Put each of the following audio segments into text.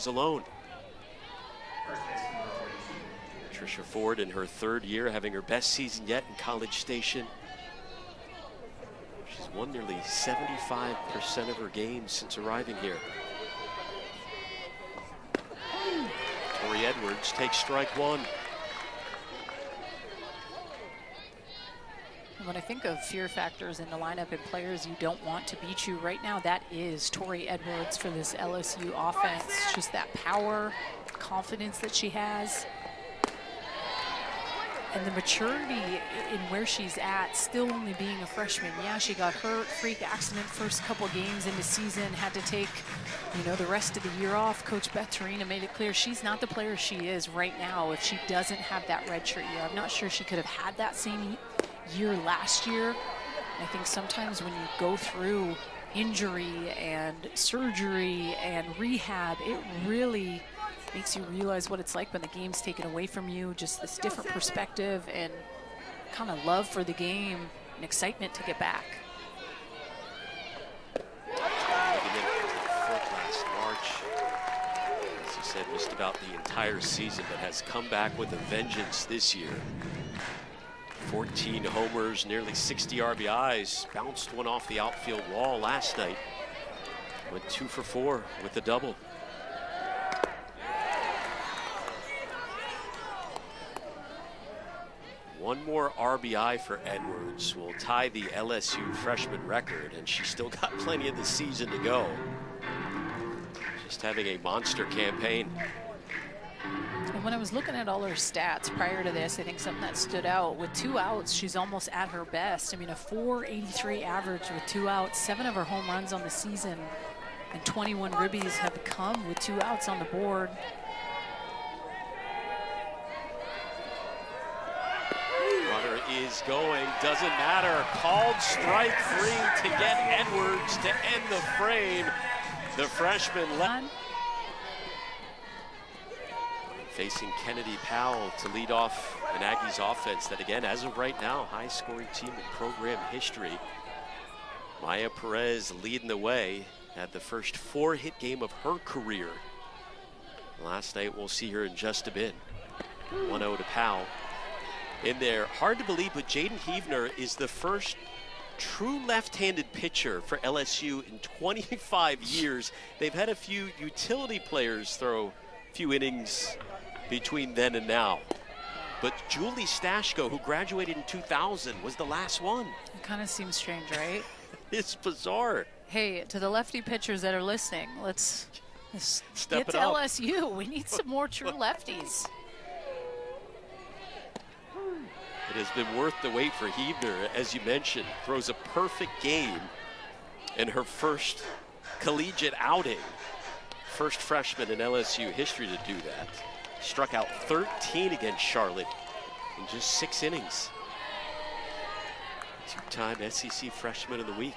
innings alone. Tricia Ford in her third year, having her best season yet in College Station. She's won nearly 75% of her games since arriving here. Tori Edwards takes strike one. When I think of fear factors in the lineup and players you don't want to beat you right now, that is Tori Edwards for this LSU offense. Just that power, confidence that she has, and the maturity in where she's at, still only being a freshman. Yeah, she got hurt, freak accident first couple games in the season, had to take, you know, the rest of the year off. Coach Beth Torina made it clear she's not the player she is right now if she doesn't have that redshirt year. I'm not sure she could have had that same year last year. I think sometimes when you go through injury and surgery and rehab, it really makes you realize what it's like when the game's taken away from you, just this different perspective and kind of love for the game and excitement to get back. Last March, as you said, missed about the entire season, but has come back with a vengeance this year. 14 homers, nearly 60 RBIs, bounced one off the outfield wall last night. Went 2 for 4 with a double. One more RBI for Edwards will tie the LSU freshman record, and she's still got plenty of the season to go. Just having a monster campaign. And when I was looking at all her stats prior to this, I think something that stood out, with 2 outs, she's almost at her best. I mean, a .483 average with 2 outs, 7 of her home runs on the season, and 21 ribbies have come with 2 outs on the board. Runner is going, doesn't matter. Called strike 3 to get Edwards to end the frame. The freshman left. Facing Kennedy Powell to lead off an Aggies offense that, again, as of right now, high-scoring team in program history. Maya Perez leading the way, had the first 4-hit game of her career. Last night, we'll see her in just a bit. 1-0 to Powell. In there, hard to believe, but Jaden Heavner is the first true left-handed pitcher for LSU in 25 years. They've had a few utility players throw a few innings between then and now. But Julie Stashko, who graduated in 2000, was the last one. It kind of seems strange, right? It's bizarre. Hey, to the lefty pitchers that are listening, let's Step get to LSU. We need some more true lefties. It has been worth the wait for Heavner, as you mentioned. Throws a perfect game in her first collegiate outing. First freshman in LSU history to do that. Struck out 13 against Charlotte in just 6 innings. Two-time SEC Freshman of the Week.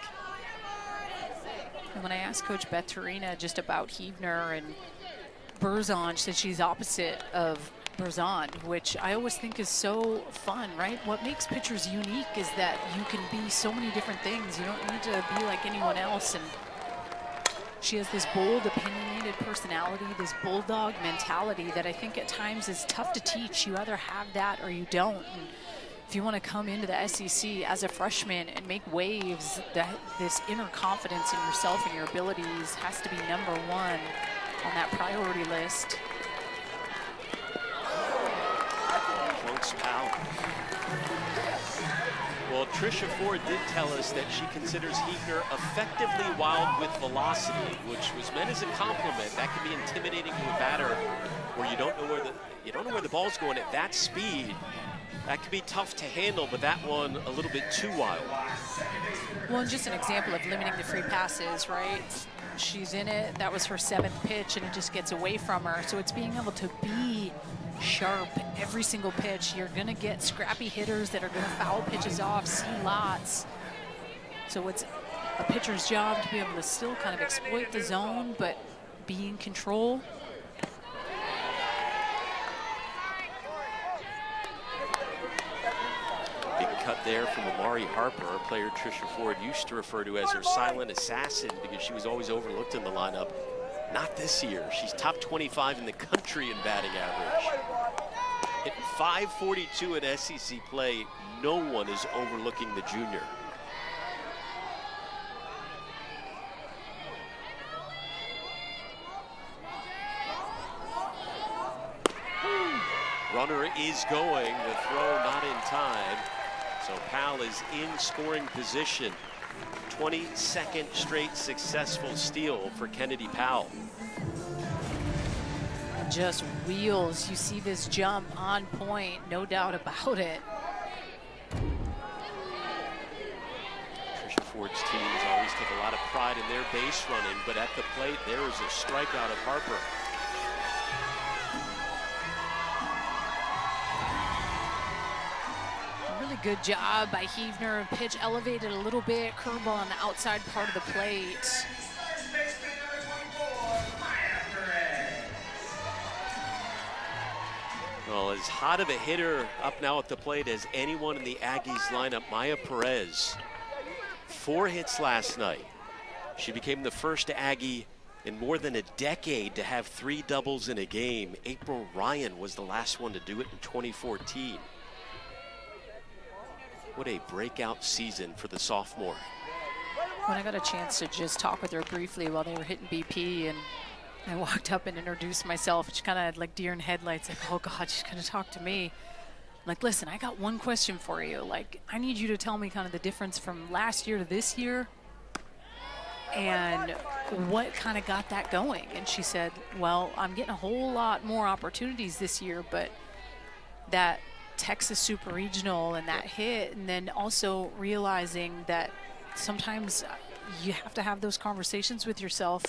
And when I asked Coach Beth Torina just about Heavner and Berzon, she said she's opposite of Berzon, which I always think is so fun, right? What makes pitchers unique is that you can be so many different things. You don't need to be like anyone else. And she has this bold, opinionated personality, this bulldog mentality that I think at times is tough to teach. You either have that or you don't. And if you want to come into the SEC as a freshman and make waves, this inner confidence in yourself and your abilities has to be number one on that priority list. Powell. Well, Tricia Ford did tell us that she considers Heavner effectively wild with velocity, which was meant as a compliment. That can be intimidating to a batter where you don't know where the ball's going at that speed. That can be tough to handle, but that one a little bit too wild. Well, and just an example of limiting the free passes, right? She's in it. That was her 7th pitch, and it just gets away from her. So it's being able to be sharp every single pitch. You're going to get scrappy hitters that are going to foul pitches off, see lots. So it's a pitcher's job to be able to still kind of exploit the zone, but be in control. Big cut there from Amari Harper, a player Tricia Ford used to refer to as her silent assassin because she was always overlooked in the lineup. Not this year. She's top 25 in the country in batting average. Hitting .542 in SEC play. No one is overlooking the junior. Runner is going, the throw not in time. So Powell is in scoring position. 22nd straight successful steal for Kennedy Powell. Just wheels. You see this jump on point, no doubt about it. Trisha Ford's teams always take a lot of pride in their base running, but at the plate, there is a strikeout of Harper. Really good job by Heavner. Pitch elevated a little bit, curveball on the outside part of the plate. Well, as hot of a hitter up now at the plate as anyone in the Aggies lineup, Maya Perez. 4 hits last night. She became the first Aggie in more than a decade to have 3 doubles in a game. April Ryan was the last one to do it in 2014. What a breakout season for the sophomore. When I got a chance to just talk with her briefly while they were hitting BP, and I walked up and introduced myself, she kind of had like deer in headlights, like, oh God, she's gonna talk to me. I'm like, listen, I got one question for you. Like, I need you to tell me kind of the difference from last year to this year and what kind of got that going. And she said, well, I'm getting a whole lot more opportunities this year, but that Texas Super Regional and that hit, and then also realizing that sometimes you have to have those conversations with yourself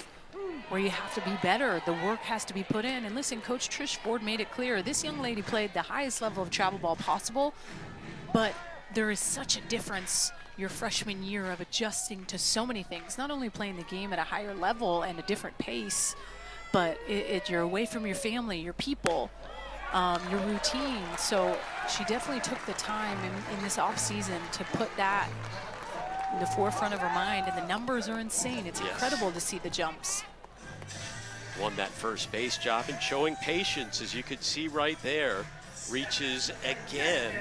where you have to be better. The work has to be put in. And listen, Coach Trish Ford made it clear, this young lady played the highest level of travel ball possible, but there is such a difference your freshman year of adjusting to so many things, not only playing the game at a higher level and a different pace, but you're away from your family, your people, your routine. So she definitely took the time in this off season to put that in the forefront of her mind, and the numbers are insane. It's incredible to see the jumps. Won that first base job and showing patience, as you could see right there. Reaches again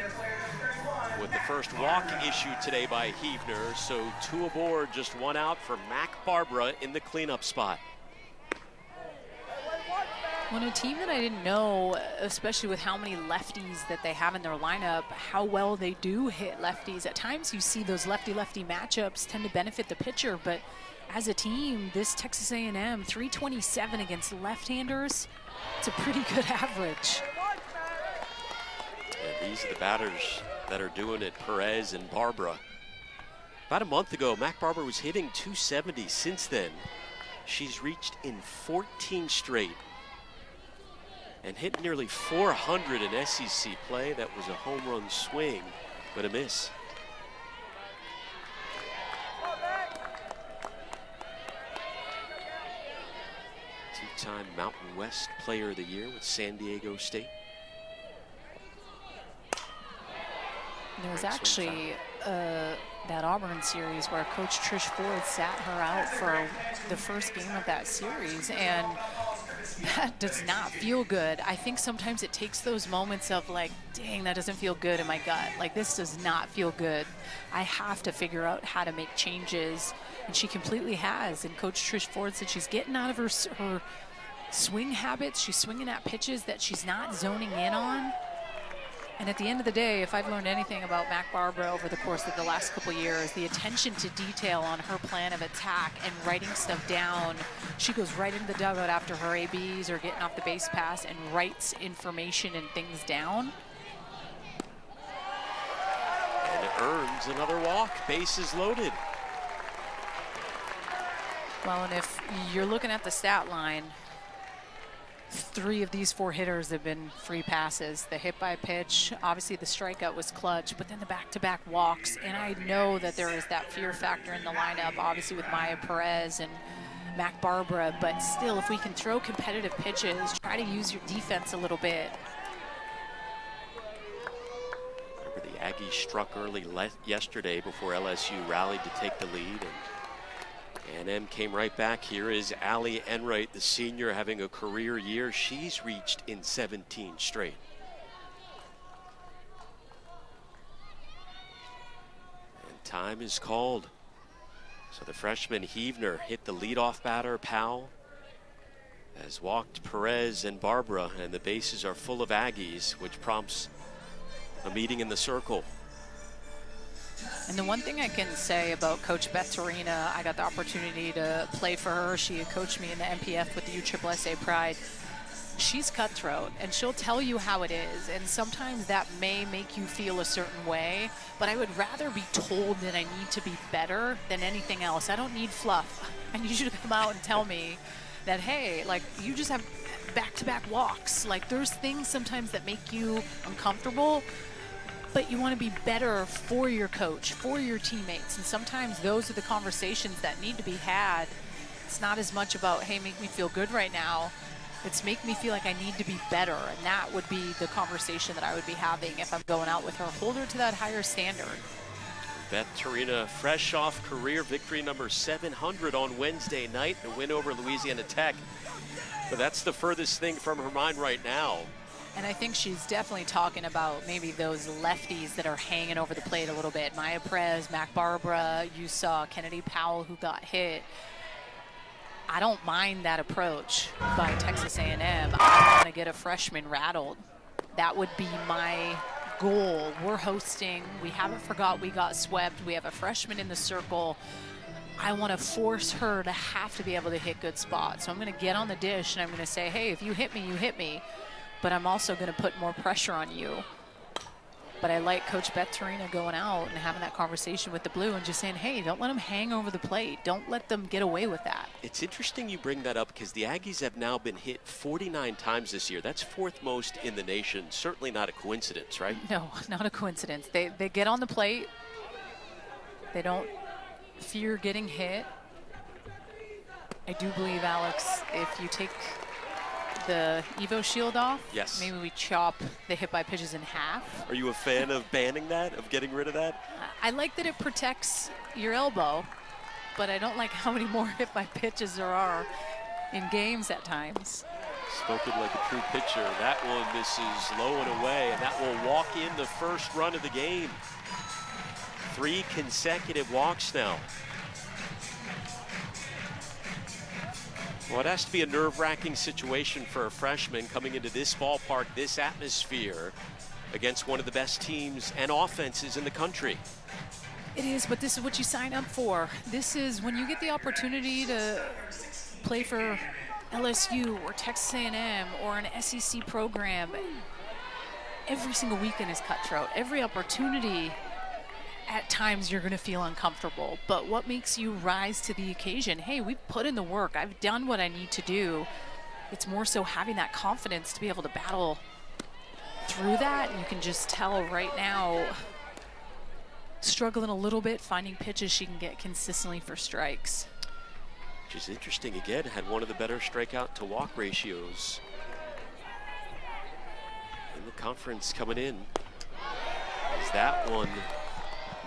with the first walk issued today by Heavner. So 2 aboard, just 1 out for Mac Barbara in the cleanup spot. On a team that I didn't know, especially with how many lefties that they have in their lineup, how well they do hit lefties. At times you see those lefty-lefty matchups tend to benefit the pitcher, but as a team, this Texas A&M 327 against left-handers, it's a pretty good average. And these are the batters that are doing it, Perez and Barbara. About a month ago, Mac Barbara was hitting .270. Since then, she's reached in 14 straight and hit nearly 400 in SEC play. That was a home run swing, but a miss. Two-time Mountain West Player of the Year with San Diego State. There was actually that Auburn series where Coach Trish Ford sat her out for the first game of that series, and that does not feel good. I think sometimes it takes those moments of like, dang, that doesn't feel good in my gut. Like, this does not feel good. I have to figure out how to make changes, and she completely has. And Coach Trish Ford said she's getting out of her swing habits. She's swinging at pitches that she's not zoning in on. And at the end of the day, if I've learned anything about Mac Barbara over the course of the last couple years, the attention to detail on her plan of attack and writing stuff down. She goes right into the dugout after her ABs or getting off the base pass and writes information and things down. And it earns another walk. Bases loaded. Well, and if you're looking at the stat line, 3 of these 4 hitters have been free passes. The hit by pitch, obviously the strikeout was clutch, but then the back-to-back walks. And I know that there is that fear factor in the lineup, obviously with Maya Perez and Mac Barbara, but still, if we can throw competitive pitches, try to use your defense a little bit. Remember, the Aggies struck early yesterday before LSU rallied to take the lead, and A&M came right back. Here is Allie Enright, the senior, having a career year. She's reached in 17 straight. And time is called. So the freshman Heavner hit the leadoff batter, Powell, has walked Perez and Barbara, and the bases are full of Aggies, which prompts a meeting in the circle. And the one thing I can say about Coach Beth Torina, I got the opportunity to play for her. She had coached me in the MPF with the USSSA Pride. She's cutthroat, and she'll tell you how it is. And sometimes that may make you feel a certain way, but I would rather be told that I need to be better than anything else. I don't need fluff. I need you to come out and tell me that, hey, like, you just have back-to-back walks. Like, there's things sometimes that make you uncomfortable, but you want to be better for your coach, for your teammates. And sometimes those are the conversations that need to be had. It's not as much about, hey, make me feel good right now. It's make me feel like I need to be better. And that would be the conversation that I would be having if I'm going out with her. Hold her to that higher standard. Beth Torina, fresh off career victory number 700 on Wednesday night, the win over Louisiana Tech. But that's the furthest thing from her mind right now. And I think she's definitely talking about maybe those lefties that are hanging over the plate a little bit. Maya Perez, Mac Barbara, you saw Kennedy Powell who got hit. I don't mind that approach by Texas A&M. I want to get a freshman rattled. That would be my goal. We're hosting. We haven't forgot we got swept. We have a freshman in the circle. I want to force her to have to be able to hit good spots. So I'm going to get on the dish and I'm going to say, hey, if you hit me, you hit me. But I'm also going to put more pressure on you. But I like Coach Beth Torina going out and having that conversation with the Blue and just saying, hey, don't let them hang over the plate. Don't let them get away with that. It's interesting you bring that up because the Aggies have now been hit 49 times this year. That's fourth most in the nation. Certainly not a coincidence, right? No, not a coincidence. They get on the plate. They don't fear getting hit. I do believe, Alex, if you take the Evo shield off, yes, maybe we chop the hit by pitches in half. Are you a fan of banning that, of getting rid of that? I like that it protects your elbow, but I don't like how many more hit by pitches there are in games at times. Spoken like a true pitcher. That one misses low and away, and that will walk in the first run of the game. 3 consecutive walks now. Well, it has to be a nerve-wracking situation for a freshman coming into this ballpark, this atmosphere, against one of the best teams and offenses in the country. It is, but this is what you sign up for. This is when you get the opportunity to play for LSU or Texas A&M or an SEC program. Every single weekend is cutthroat. Every opportunity, at times you're going to feel uncomfortable, but what makes you rise to the occasion? Hey, we've put in the work. I've done what I need to do. It's more so having that confidence to be able to battle through that. And you can just tell right now, struggling a little bit, finding pitches she can get consistently for strikes. Which is interesting. Again, had one of the better strikeout to walk ratios in the conference coming in. As that one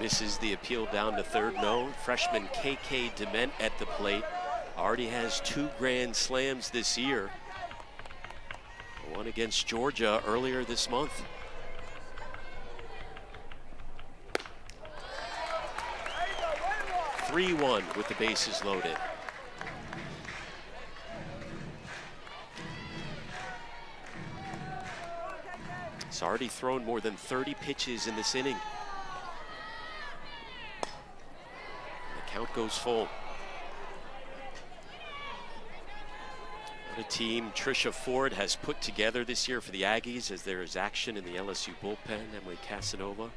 misses the appeal down to third. No, freshman KK Dement at the plate. Already has 2 grand slams this year. One against Georgia earlier this month. (3-1) with the bases loaded. It's already thrown more than 30 pitches in this inning. Count goes full. What a team Tricia Ford has put together this year for the Aggies, as there is action in the LSU bullpen. Emily Casanova.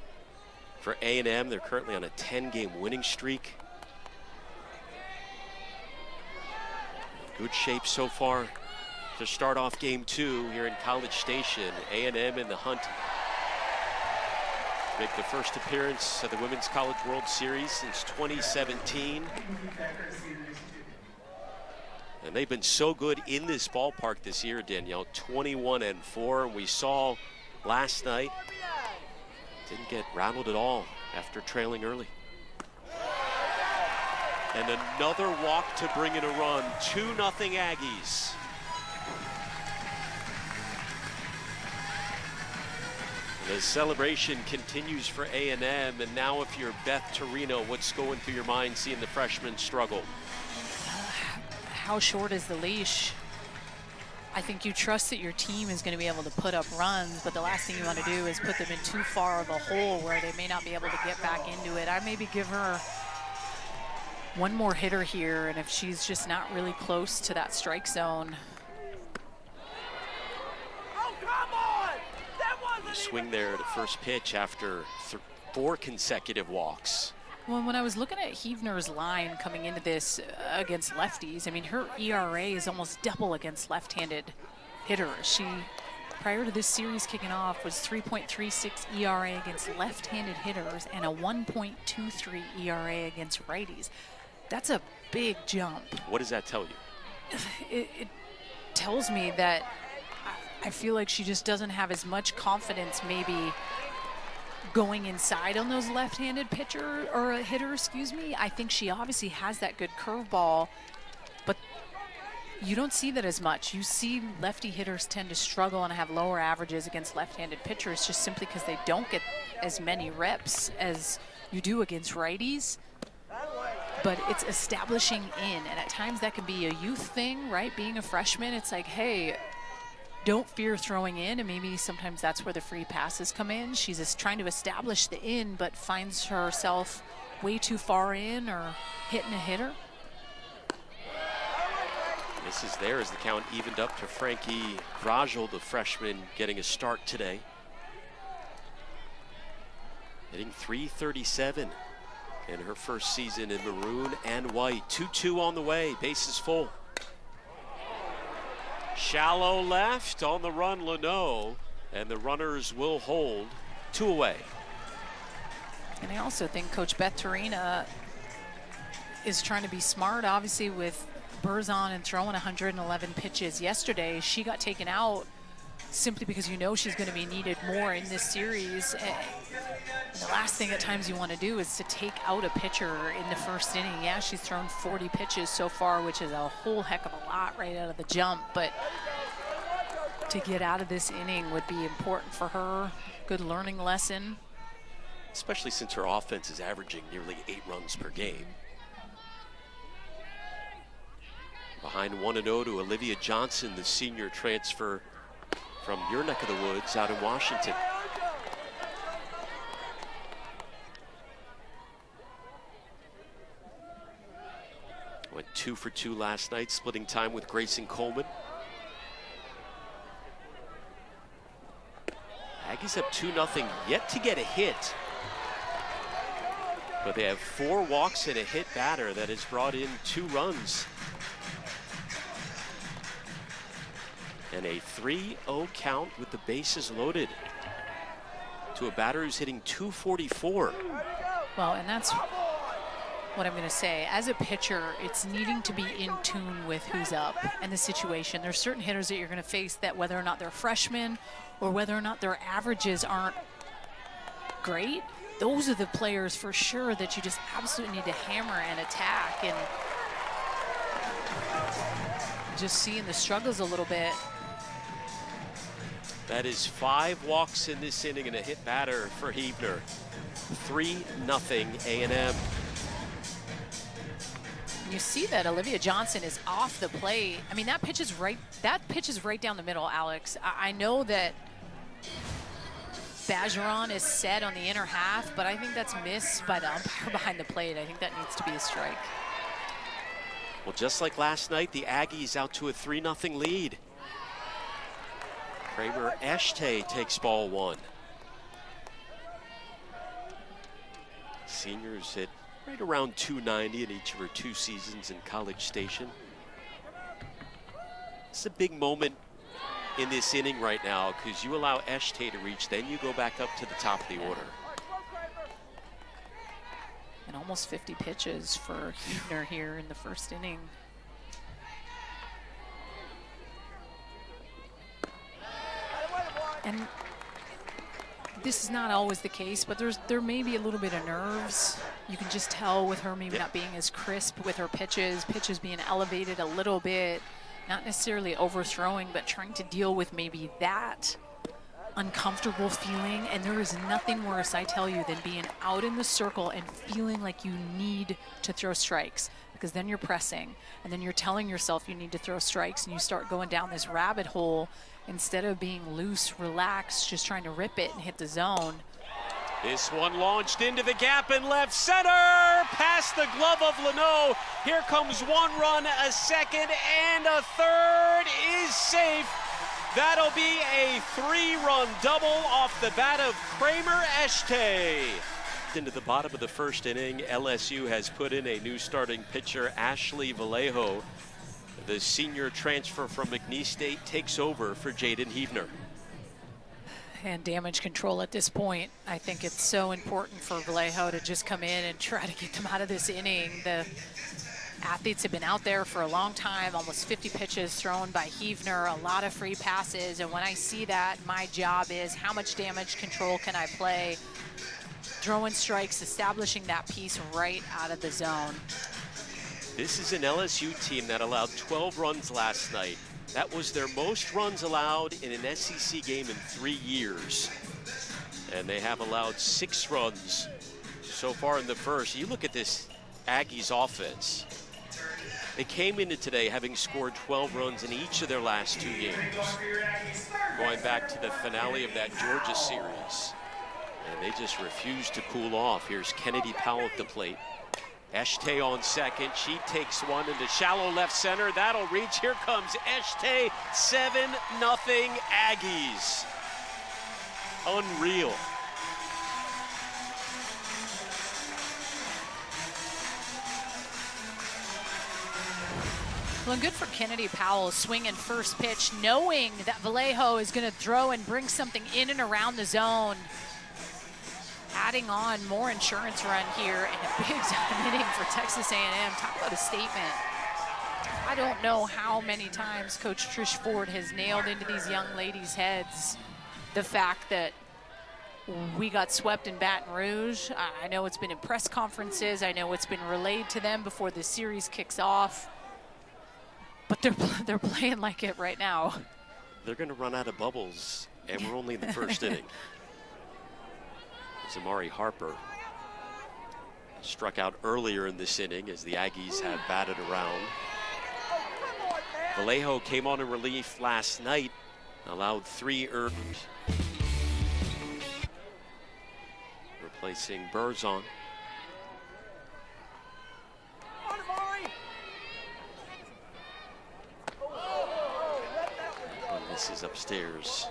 For A&M, they're currently on a 10-game winning streak. Good shape so far to start off game 2 here in College Station. A&M in the hunt. Make the first appearance of the Women's College World Series since 2017. And they've been so good in this ballpark this year, Danielle, 21-4. We saw last night, didn't get rattled at all after trailing early. And another walk to bring in a run. 2-0 Aggies. The celebration continues for A&M, and now if you're Beth Torino, what's going through your mind seeing the freshman struggle? How short is the leash? I think you trust that your team is going to be able to put up runs, but the last thing you want to do is put them in too far of a hole where they may not be able to get back into it. I maybe give her one more hitter here, and if she's just not really close to that strike zone. You swing there to first pitch after 4 consecutive walks. Well, when I was looking at Huebner's line coming into this against lefties, I mean, her ERA is almost double against left-handed hitters. She, prior to this series kicking off, was 3.36 ERA against left-handed hitters and a 1.23 ERA against righties. That's a big jump. What does that tell you? It tells me that I feel like she just doesn't have as much confidence maybe going inside on those left-handed pitcher or a hitter, excuse me. I think she obviously has that good curveball, but you don't see that as much. You see lefty hitters tend to struggle and have lower averages against left-handed pitchers just simply because they don't get as many reps as you do against righties. But it's establishing in, and at times that can be a youth thing, right? Being a freshman, it's like, hey, don't fear throwing in, and maybe sometimes that's where the free passes come in. She's just trying to establish the in, but finds herself way too far in or hitting a hitter. Misses there as the count evened up to Frankie Grajal, the freshman, getting a start today. Hitting .337 in her first season in maroon and white. 2-2 on the way, bases full. Shallow left, on the run Leno, and the runners will hold. 2 away. And I also think Coach Beth Torina is trying to be smart, obviously, with Berzon and throwing 111 pitches yesterday. She got taken out simply because you know she's going to be needed more in this series. And the last thing at times you want to do is to take out a pitcher in the first inning. Yeah, she's thrown 40 pitches so far, which is a whole heck of a lot right out of the jump. But to get out of this inning would be important for her. Good learning lesson. Especially since her offense is averaging nearly 8 runs per game. Behind 1-0 to Olivia Johnson, the senior transfer from your neck of the woods out in Washington. Went 2 for 2 last night, splitting time with Grayson Coleman. Aggies up 2-0, yet to get a hit. But they have 4 walks and a hit batter that has brought in 2 runs. And a 3-0 count with the bases loaded to a batter who's hitting .244. Well, and that's what I'm going to say. As a pitcher, it's needing to be in tune with who's up and the situation. There's certain hitters that you're going to face that whether or not they're freshmen or whether or not their averages aren't great, those are the players for sure that you just absolutely need to hammer and attack. And just seeing the struggles a little bit. That is 5 walks in this inning and a hit batter for Huebner. 3-0 A&M. You see that Olivia Johnson is off the plate. I mean, that pitch is right down the middle, Alex. I know that Bergeron is set on the inner half, but I think that's missed by the umpire behind the plate. I think that needs to be a strike. Well, just like last night, the Aggies out to a 3-0 lead. Kramer Eshte takes ball 1. Seniors hit right around .290 in each of her 2 seasons in College Station. It's a big moment in this inning right now because you allow Eshte to reach, then you go back up to the top of the order. And almost 50 pitches for Huebner here in the first inning. And this is not always the case, but there may be a little bit of nerves. You can just tell with her maybe not being as crisp with her pitches being elevated a little bit, not necessarily overthrowing, but trying to deal with maybe that uncomfortable feeling. And there is nothing worse, I tell you, than being out in the circle and feeling like you need to throw strikes, because then you're pressing and then you're telling yourself you need to throw strikes, and you start going down this rabbit hole instead of being loose, relaxed, just trying to rip it and hit the zone. This one launched into the gap in left center, past the glove of Leno. Here comes one run, a second, and a third is safe. That'll be a 3-run double off the bat of Kramer Echte. Into the bottom of the first inning, LSU has put in a new starting pitcher, Ashley Vallejo. The senior transfer from McNeese State takes over for Jaden Heavner. And damage control at this point. I think it's so important for Vallejo to just come in and try to get them out of this inning. The athletes have been out there for a long time, almost 50 pitches thrown by Heavner, a lot of free passes. And when I see that, my job is how much damage control can I play? Throwing strikes, establishing that piece right out of the zone. This is an LSU team that allowed 12 runs last night. That was their most runs allowed in an SEC game in 3 years. And they have allowed 6 runs so far in the first. You look at this Aggies offense. They came into today having scored 12 runs in each of their last 2 games, going back to the finale of that Georgia series. And they just refused to cool off. Here's Kennedy Powell at the plate. Echte on second. She takes one into shallow left center. That'll reach. Here comes Echte. 7-0 Aggies. Unreal. Well, and good for Kennedy Powell, swinging first pitch, knowing that Vallejo is going to throw and bring something in and around the zone. Adding on more insurance run here and a big time inning for Texas A&M. Talk about a statement. I don't know how many times Coach Trish Ford has nailed into these young ladies' heads the fact that we got swept in Baton Rouge. I know it's been in press conferences. I know it's been relayed to them before the series kicks off. But they're playing like it right now. They're going to run out of bubbles, and we're only in the first inning. Amari Harper struck out earlier in this inning as the Aggies have batted around. Vallejo came on in relief last night, allowed 3 earned, replacing Burzon. And this is upstairs.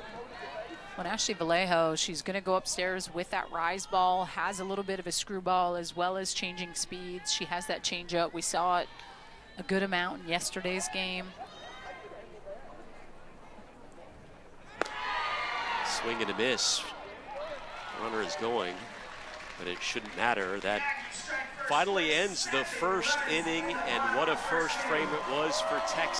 When Ashley Vallejo, she's going to go upstairs with that rise ball, has a little bit of a screwball as well as changing speeds. She has that changeup. We saw it a good amount in yesterday's game. Swing and a miss. Runner is going, but it shouldn't matter. That finally ends the first inning, and what a first frame it was for Texas.